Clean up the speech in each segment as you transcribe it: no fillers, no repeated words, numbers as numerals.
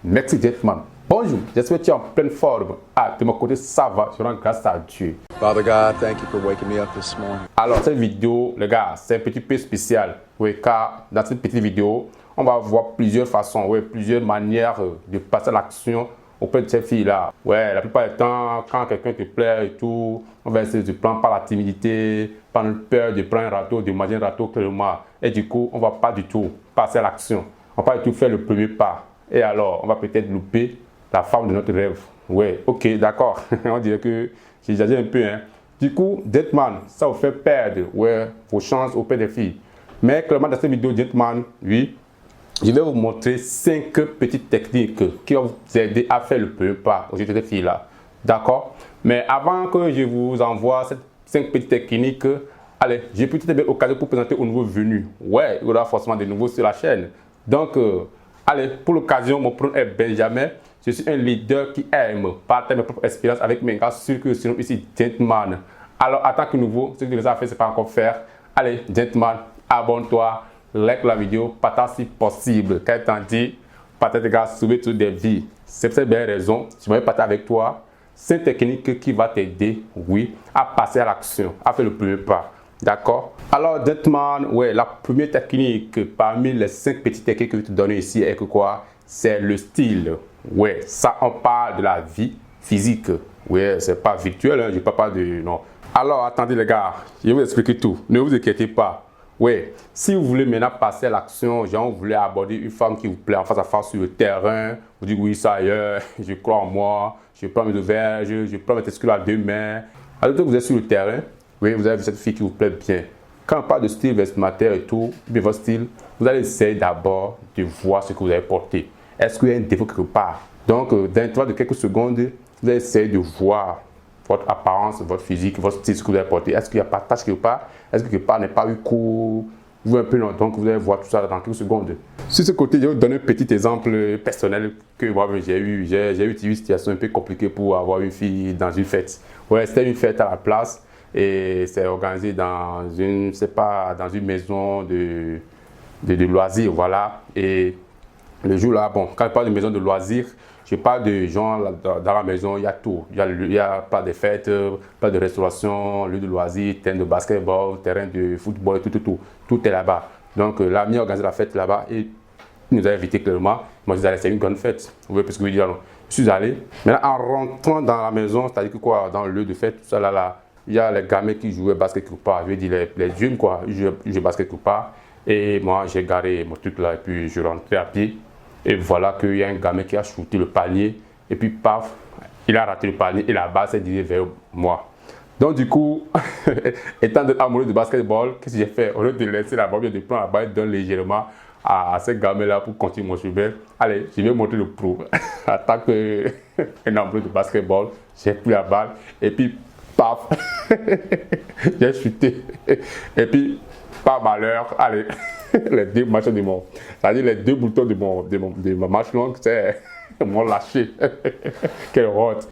Merci gentleman. Bonjour, j'espère que tu es en pleine forme. Ah, de mon côté, ça va, je rends grâce à Dieu. Father God, thank you for waking me up this morning. Alors, cette vidéo, les gars, c'est un petit peu spécial. Oui, car dans cette petite vidéo, on va voir plusieurs façons, oui, plusieurs manières de passer à l'action auprès de ces filles-là. Ouais, la plupart du temps, quand quelqu'un te plaît et tout, on va essayer de prendre par la timidité, par notre peur de prendre un râteau, de manger un râteau clairement. Et du coup, on va pas du tout passer à l'action. On va pas du tout faire le premier pas. Et alors, on va peut-être louper la femme de notre rêve. Ouais, ok, d'accord. On dirait que j'exagère un peu. Hein. Du coup, gentleman, ça vous fait perdre vos chances auprès des filles. Mais clairement, dans cette vidéo, gentleman, oui, je vais vous montrer 5 petites techniques qui vont vous aider à faire le premier pas aux yeux de ces filles-là. D'accord? Mais avant que je vous envoie ces 5 petites techniques, allez, j'ai peut-être l'occasion pour présenter aux nouveaux venus. Ouais, il y aura forcément des nouveaux sur la chaîne. Donc, allez, pour l'occasion, mon prénom est Benjamin. Je suis un leader qui aime partager mes propres expériences avec mes gars sur que sinon ici, gentleman. Alors, en tant que nouveau, ce que tu as fait, c'est pas encore faire. Allez, gentleman, abonne-toi, like la vidéo, partage si possible. Quand t'en dis, partage les gars, sauver toutes des vies. C'est pour cette belle raison, je vais partager avec toi. C'est une technique qui va t'aider, oui, à passer à l'action, à faire le premier pas. D'accord? Alors, gentleman, ouais, la première technique parmi les 5 petites techniques que je vais te donner ici est que quoi? C'est le style. Ouais, ça, on parle de la vie physique. Ouais, c'est pas virtuel, hein, je parle pas de. Non. Alors, attendez, les gars, je vais vous expliquer tout. Ne vous inquiétez pas. Ouais, si vous voulez maintenant passer à l'action, genre, vous voulez aborder une femme qui vous plaît en face à face sur le terrain, vous dites oui, ça y est, je crois en moi, je prends mes ovaires, je prends mes testicules à 2 mains. Alors que vous êtes sur le terrain, oui, vous avez vu cette fille qui vous plaît bien. Quand on parle de style vestimentaire et tout, bien votre style, vous allez essayer d'abord de voir ce que vous avez porté. Est-ce qu'il y a un défaut quelque part? Donc, dans l'intervalle de quelques secondes, vous allez essayer de voir votre apparence, votre physique, votre style, ce que vous avez porté. Est-ce qu'il n'y a pas de tache quelque part? Est-ce que quelque part n'est pas eu court? Vous un peu long, donc vous allez voir tout ça dans quelques secondes. Sur ce côté, je vais vous donner un petit exemple personnel que moi j'ai eu. J'ai eu une situation un peu compliquée pour avoir une fille dans une fête. Ouais, c'était une fête à la place et c'est organisé dans une, c'est pas dans une maison de loisirs, voilà. Et le jour là, bon, quand je parle de maison de loisirs, je parle de gens dans la maison, il y a tout. Il y a pas de fêtes, pas de restauration, lieu de loisirs, terrain de basketball, terrain de football, tout. Tout est là-bas. Donc l'ami a organisé la fête là-bas et il nous a invités clairement. Moi je suis allé, c'est une grande fête. Vous voyez ce que je veux dire? Je suis allé. Maintenant en rentrant dans la maison, c'est-à-dire que quoi, dans le lieu de fête, tout ça là, il y a les gamins qui jouaient basket quelque part. Je veux dire les jeunes quoi, ils jouaient basket quelque part. Et moi j'ai garé mon truc là et puis je rentrais à pied. Et voilà qu'il y a un gamin qui a shooté le panier. Et puis, paf, il a raté le panier et la balle s'est dirigée vers moi. Donc, du coup, étant amoureux de basketball, qu'est-ce que j'ai fait? Au lieu de laisser la balle, de prendre la balle, donne légèrement à ce gamin-là pour continuer mon chemin. Allez, je vais montrer le pro. En tant qu'un amoureux de basketball, j'ai pris la balle et puis, paf, j'ai chuté. Et puis, par malheur, allez. Les 2 machins de mon, c'est-à-dire les 2 boutons de ma marche longue, c'est m'ont lâché. Quelle honte.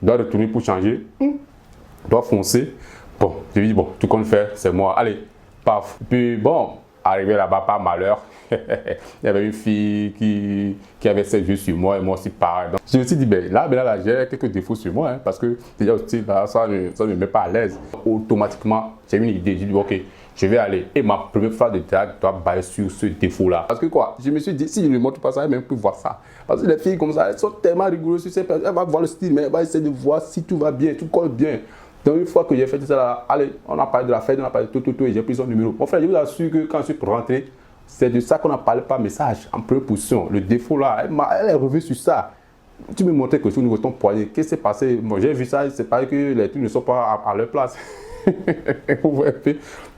Dois retourner pour changer. Dois foncer. Bon, je lui dis bon, tout compte fait, c'est moi. Allez, paf. Puis bon, arrivé là-bas par malheur, il y avait une fille qui avait ses yeux sur moi et moi aussi pareil. Donc, je me suis dit ben là j'ai quelques défauts sur moi, hein, parce que déjà aussi là, ça ne me met pas à l'aise. Automatiquement, j'ai une idée. Je dis ok. Je vais aller. Et ma première phrase de drague doit baser sur ce défaut-là. Parce que quoi, je me suis dit, si je ne montre pas ça, elle ne même plus voir ça. Parce que les filles comme ça, elles sont tellement rigoureuses sur ces personnes. Elle va voir le style, mais elle va essayer de voir si tout va bien, tout colle bien. Donc une fois que j'ai fait tout ça, là, allez, on a parlé de la fête, on a parlé de tout, et j'ai pris son numéro. Mon frère, je vous assure que quand je suis rentré, c'est de ça qu'on a parlé par message, en première position. Le défaut-là, elle est revenue sur ça. Tu me montrais que sur le niveau de ton poignet, qu'est-ce qui s'est passé? Bon, j'ai vu ça, c'est pareil que les trucs ne sont pas à leur place.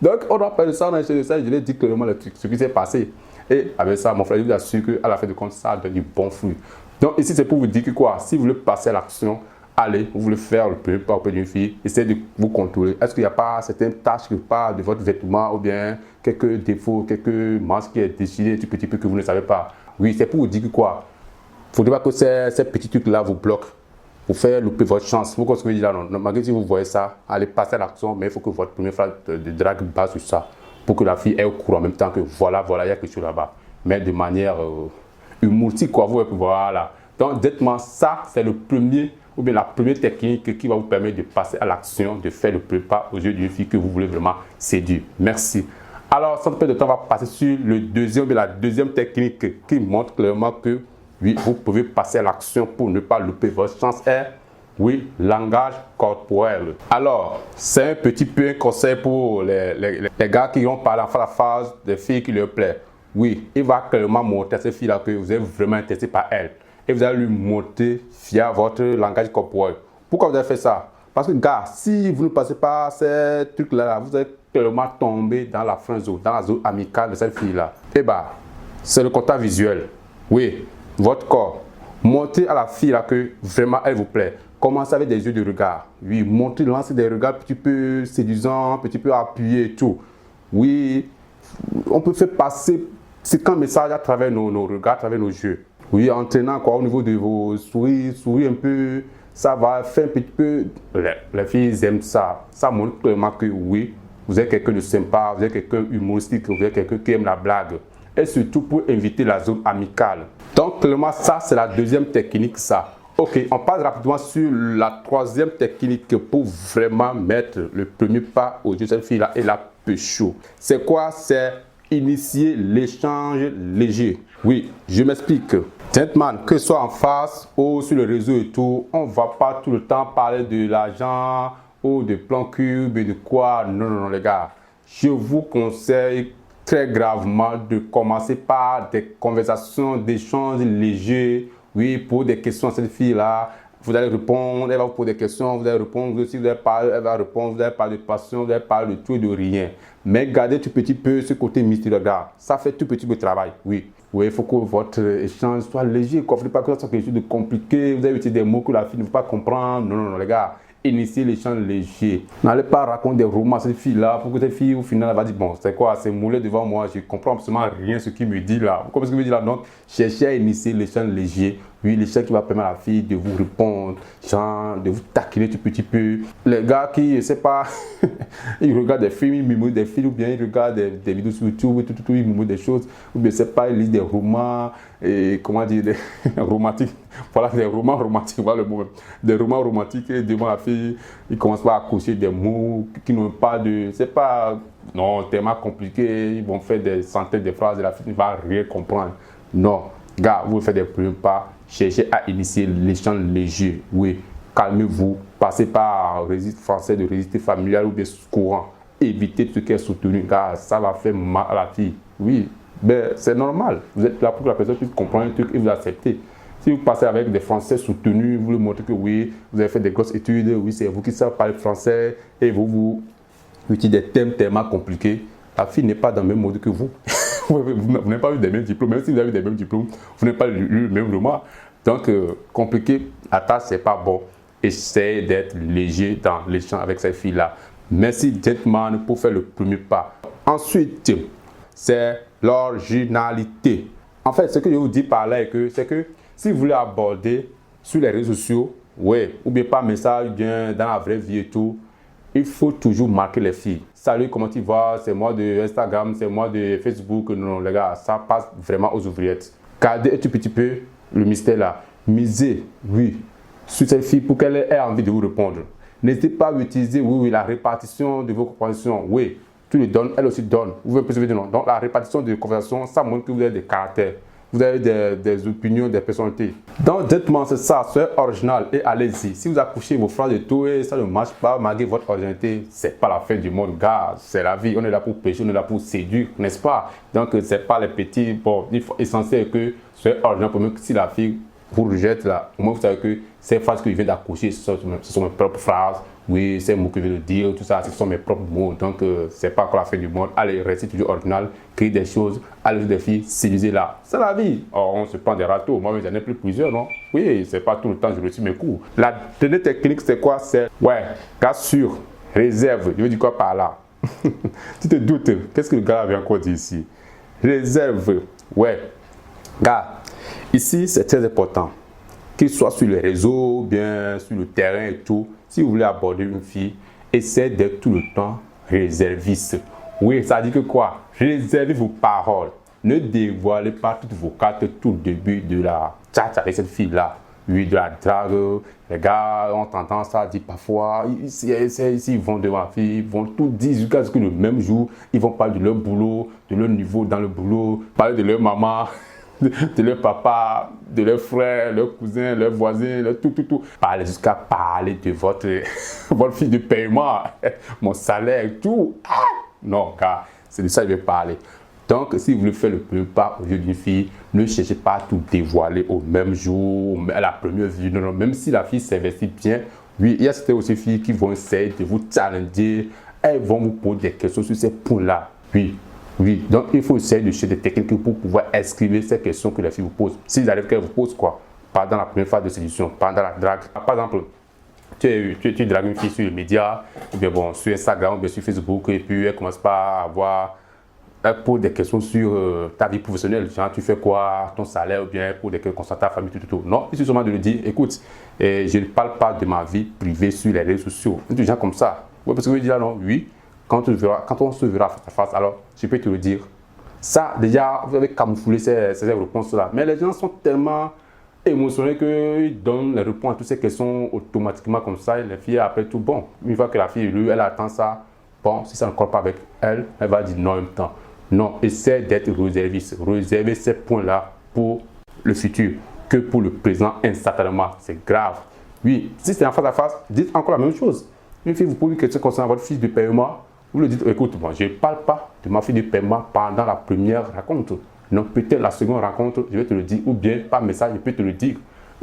Donc, on a parlé de ça, on a essayé de ça, je lui ai dit clairement ce qui s'est passé. Et avec ça, mon frère, je vous assure qu'à la fin de compte, ça donne du bon fruit. Donc, ici, c'est pour vous dire que quoi, si vous voulez passer à l'action, allez, vous voulez faire le premier pas auprès d'une fille, essayez de vous contrôler. Est-ce qu'il n'y a pas certaines tâches quelque part de votre vêtement ou bien quelques défauts, quelques manches qui est déchiré, tout petit peu que vous ne savez pas? Oui, c'est pour vous dire que quoi, il ne faudrait pas que ces petits trucs-là vous bloquent. Pour faire louper votre chance. Vous comprenez là, non? Malgré si vous voyez ça, allez passer à l'action, mais il faut que votre première phrase de drague base sur ça. Pour que la fille ait au courant en même temps que voilà, il y a quelque chose là-bas. Mais de manière humoristique, quoi. Voilà. Donc, dites-moi, ça, c'est le premier, ou bien la première technique qui va vous permettre de passer à l'action, de faire le pas aux yeux d'une fille que vous voulez vraiment séduire. Merci. Alors, sans perdre de temps, on va passer sur la deuxième technique qui montre clairement que, oui, vous pouvez passer à l'action pour ne pas louper votre chance. Oui, langage corporel. Alors, c'est un petit peu un conseil pour les gars qui ont parlé en face à face des filles qui leur plaisent. Oui, il va clairement montrer à ces filles-là que vous êtes vraiment intéressé par elles. Et vous allez lui montrer via votre langage corporel. Pourquoi vous avez fait ça? Parce que, gars, si vous ne passez pas ces trucs-là, vous allez clairement tomber dans la friend zone, dans la zone amicale de cette fille-là. Et bah, c'est le contact visuel. Oui, votre corps. Montrez à la fille là que vraiment elle vous plaît. Commencez avec des yeux de regard. Oui, montrez, lancez des regards un petit peu séduisants, un petit peu appuyés et tout. Oui, on peut faire passer un message à travers nos regards, à travers nos yeux. Oui, en tenant quoi, au niveau de vos souris un peu, ça va faire un petit peu. Les filles aiment ça. Ça montre clairement que oui, vous êtes quelqu'un de sympa, vous êtes quelqu'un humoristique, vous êtes quelqu'un qui aime la blague. Et surtout pour inviter la zone amicale. Donc, clairement, ça, c'est la deuxième technique, ça. Ok, on passe rapidement sur la troisième technique pour vraiment mettre le premier pas aux yeux de cette fille-là et la pécho. C'est quoi? C'est initier l'échange léger. Oui, je m'explique. Gentlemen, que ce soit en face ou sur le réseau et tout, on ne va pas tout le temps parler de l'argent ou de plan cube et de quoi. Non, non, non, les gars. Je vous conseille très gravement de commencer par des conversations, d'échanges légers. Oui, pour des questions à cette fille-là, vous allez répondre, elle va vous poser des questions, vous allez répondre, vous aussi, vous allez parler, elle va répondre, vous allez parler de passion, vous allez parler de tout et de rien. Mais gardez tout petit peu ce côté mystérieux. Ça fait tout petit peu de travail, oui. Oui, il faut que votre échange soit léger, quoi. Il ne faut pas que ça soit quelque chose de compliqué, vous avez utilisé des mots que la fille ne veut pas comprendre. Non, non, non, les gars. Initier l'échange léger. N'allez pas raconter des romans à cette fille-là pour que cette fille, au final, elle va dire bon, c'est quoi, c'est moulé devant moi, je comprends absolument rien ce qu'il me dit là. Vous comprenez ce qu'il me dit là? Donc, cherchez à initier l'échange léger. Oui, l'échange qui va permettre à la fille de vous répondre, genre, de vous taquiner tout petit peu. Les gars qui, je sais pas, ils regardent des films, ils murmurent des films, ou bien ils regardent des vidéos sur YouTube, ils murmurent des choses, ou bien, je sais pas, ils lisent des romans, et comment dire, des romantiques. Voilà, des romans romantiques, voilà le mot même. Des romans romantiques, et devant la fille, ils commencent pas à accoucher des mots qui n'ont pas de. C'est pas. Non, tellement compliqué, ils vont faire des centaines de phrases et la fille ne va rien comprendre. Non, gars, vous faites des premiers pas, cherchez à initier l'échange léger. Oui, calmez-vous, passez par registre français de registre familial ou bien courant. Évitez tout ce qui est soutenu, car ça va faire mal à la fille. Oui, ben, c'est normal. Vous êtes là pour que la personne puisse comprendre un truc et vous accepter. Si vous passez avec des Français soutenus, vous lui montrez que oui, vous avez fait des grosses études, oui, c'est vous qui savez parler français et vous utilisez des thèmes tellement compliqués, la fille n'est pas dans le même mode que vous. Vous n'avez pas eu des mêmes diplômes, même si vous avez des mêmes diplômes, vous n'avez pas lu le même roman. Donc, compliqué, la tâche, c'est pas bon. Essayez d'être léger dans l'échange avec cette fille-là. Merci, gentleman, pour faire le premier pas. Ensuite, c'est l'originalité. En fait, ce que je vous dis par là, c'est que si vous voulez aborder sur les réseaux sociaux, ouais, ou bien par message, bien dans la vraie vie et tout, il faut toujours marquer les filles. Salut, comment tu vas? C'est moi de Instagram, c'est moi de Facebook. Non, les gars, ça passe vraiment aux ouvriettes. Gardez un tout petit peu le mystère là. Misez, oui, sur cette fille pour qu'elle ait envie de vous répondre. N'hésitez pas à utiliser, oui, la répartition de vos conversations. Oui, tu le donnes, elle aussi donne. Vous pouvez percevoir de nom. Donc, la répartition de conversations, ça montre que vous avez des caractères. Vous avez des opinions, des personnalités. Donc, dites-moi, c'est ça, soyez original et allez-y. Si vous accouchez vos phrases de tout et ça ne marche pas, malgré votre originalité, c'est pas la fin du monde, gars. C'est la vie. On est là pour pécher, on est là pour séduire, n'est-ce pas? Donc, c'est pas les petits. Bon, il faut essentiel que soyez original pour que si la fille vous rejette là, au moins vous savez que ces phrases que je viens d'accoucher, ce sont mes propres phrases. Oui, ces mots que je viens de dire, tout ça, ce sont mes propres mots. Donc, c'est pas encore la fin du monde. Allez, restez toujours original, créez des choses, allez des filles, séduisez-la. C'est la vie. Or, on se prend des râteaux. Moi, j'en ai plus plusieurs, non? Oui, c'est pas tout le temps que je reçois mes coups. La dernière technique, c'est quoi? C'est, ouais, cas sûr, réserve. Je veux dire quoi par là? Tu te doutes, qu'est-ce que le gars avait encore dit ici? Réserve. Ouais, gars, ici, c'est très important. Qu'il soit sur les réseaux, bien sur le terrain et tout, si vous voulez aborder une fille, essayez d'être tout le temps réserviste. Oui, ça dit que quoi? Réservez vos paroles. Ne dévoilez pas toutes vos cartes tout le début de la chat avec cette fille-là. Oui, de la drague. Les gars ont tendance à dire parfois, ils vont devant la fille, ils vont tout dire jusqu'à ce que le même jour, ils vont parler de leur boulot, de leur niveau dans le boulot, parler de leur maman, de leur papa, de leurs frères, leurs cousins, leurs voisins, tout. Parler jusqu'à parler de votre fille de paiement, mon salaire, tout. Non, car c'est de ça que je vais parler. Donc, si vous voulez faire le premier pas au lieu d'une fille, ne cherchez pas à tout dévoiler au même jour, à la première vue. Non, même si la fille s'investit bien, oui, il y a certaines aussi filles qui vont essayer de vous challenger. Elles vont vous poser des questions sur ces points-là. Oui. Donc, il faut essayer de chercher des techniques pour pouvoir esquiver ces questions que les filles vous posent. S'ils arrivent qu'elles vous posent quoi? Pendant la première phase de séduction, pendant la drague. Par exemple, tu dragues une fille sur les médias, ou bien bon, sur Instagram, ou bien sur Facebook, et puis elle commence pas à avoir... Elle pose des questions sur ta vie professionnelle, genre tu fais quoi, ton salaire, ou bien pour des questions concernant ta famille, tout. Non, il suffit seulement de le dire, écoute, je ne parle pas de ma vie privée sur les réseaux sociaux. Des gens comme ça. Ouais, parce que je dis là, non, oui, quand on se verra face à face, alors je peux te le dire. Ça, déjà, vous avez camouflé ces réponses-là. Mais les gens sont tellement émotionnés qu'ils donnent les réponses à toutes ces questions automatiquement comme ça. Et les filles, après tout, bon, une fois que la fille, lui, elle attend ça, bon, si ça ne colle pas avec elle, elle va dire non en même temps. Non, essaie d'être réserviste. Réservez ces points-là pour le futur que pour le présent instantanément. C'est grave. Oui, si c'est en face à face, dites encore la même chose. Une fille vous pose une question concernant votre fille de paiement, vous lui dites, écoute, moi, je ne parle pas de ma fille de paiement pendant la première rencontre. Non, peut-être la seconde rencontre, je vais te le dire, ou bien par message, je peux te le dire.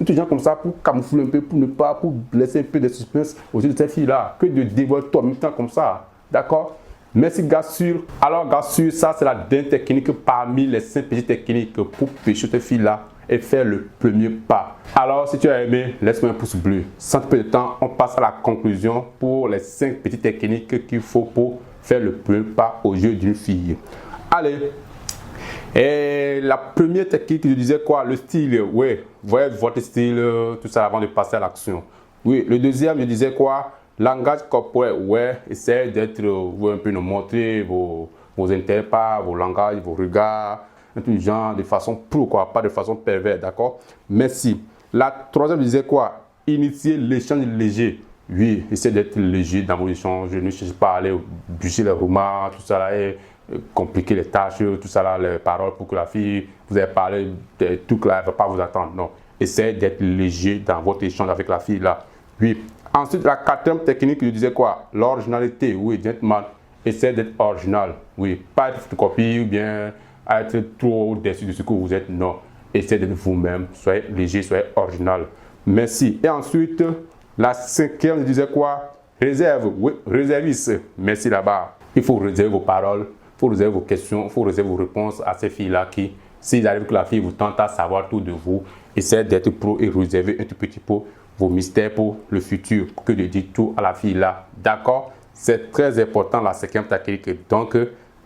Tout gens comme ça pour camoufler un peu, pour laisser un peu de suspense aux yeux de cette fille-là, que de dévoiler toi en même temps comme ça. D'accord? Merci gars sûr. Alors gars sûr, ça c'est la dernière technique parmi les 5 petites techniques pour pêcher cette fille-là et faire le premier pas. Alors si tu as aimé, laisse-moi un pouce bleu. Sans peu de temps, on passe à la conclusion pour les 5 petites techniques qu'il faut pour faire le premier pas au jeu d'une fille. Allez. Et la première technique, je disais quoi? Le style. Oui, voyez votre style, tout ça avant de passer à l'action. Oui, le deuxième, je disais quoi? Langage corporel, ouais, essayez d'être, un peu nous montrer vos intérêts, pas vos langages, vos regards, tout genre de façon pro, quoi, pas de façon perverse, d'accord? Merci. La troisième, je disais quoi? Initier l'échange léger. Oui, essayez d'être léger dans vos échanges. Ne cherchez pas à aller bûcher les romans, tout ça là, et compliquer les tâches, tout ça là, les paroles pour que la fille, vous avez parlé de tout là, elle ne va pas vous attendre. Non, essayez d'être léger dans votre échange avec la fille là. Oui. Ensuite, la quatrième technique, je disais quoi? L'originalité. Oui, gentleman, essayez d'être original. Oui, pas être photocopie ou bien être trop au-dessus de ce que vous êtes. Non, essayez d'être vous-même. Soyez léger, soyez original. Merci. Et ensuite, la cinquième, je disais quoi? Réserve. Oui, réserviste. Merci là-bas. Il faut réserver vos paroles, il faut réserver vos questions, il faut réserver vos réponses à ces filles-là qui, s'il arrive que la fille vous tente à savoir tout de vous, essayez d'être pro et réserver un tout petit peu vos mystères pour le futur, que de dire tout à la fille là. D'accord? C'est très important la cinquième technique. Donc,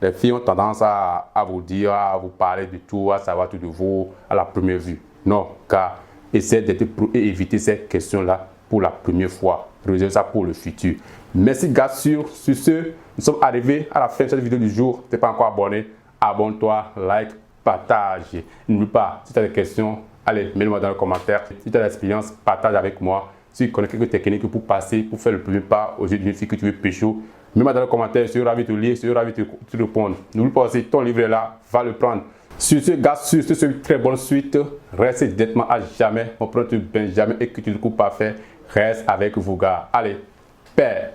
les filles ont tendance à vous dire, à vous parler de tout, à savoir tout de vous à la première vue. Non, car essayez d'être pro et éviter ces questions-là pour la première fois. Réservez ça pour le futur. Merci gars sur ce, nous sommes arrivés à la fin de cette vidéo du jour. Si tu n'es pas encore abonné, abonne-toi, like, partage. N'oublie pas, si tu as des questions, allez, mets-le-moi dans les commentaires. Si tu as l'expérience, partage avec moi. Si tu connais quelques techniques pour passer, pour faire le premier pas aux yeux d'une fille que tu veux pécho, mets-moi dans les commentaires. Je serai ravi de te lire, je serai ravi de te répondre. N'oublie pas aussi, ton livre est là, va le prendre. Sur ce, gars, sur ce, très bonne suite. Reste directement à jamais. On prend tout Benjamin et que tu ne coupes pas fait. Reste avec vous, gars. Allez, paix.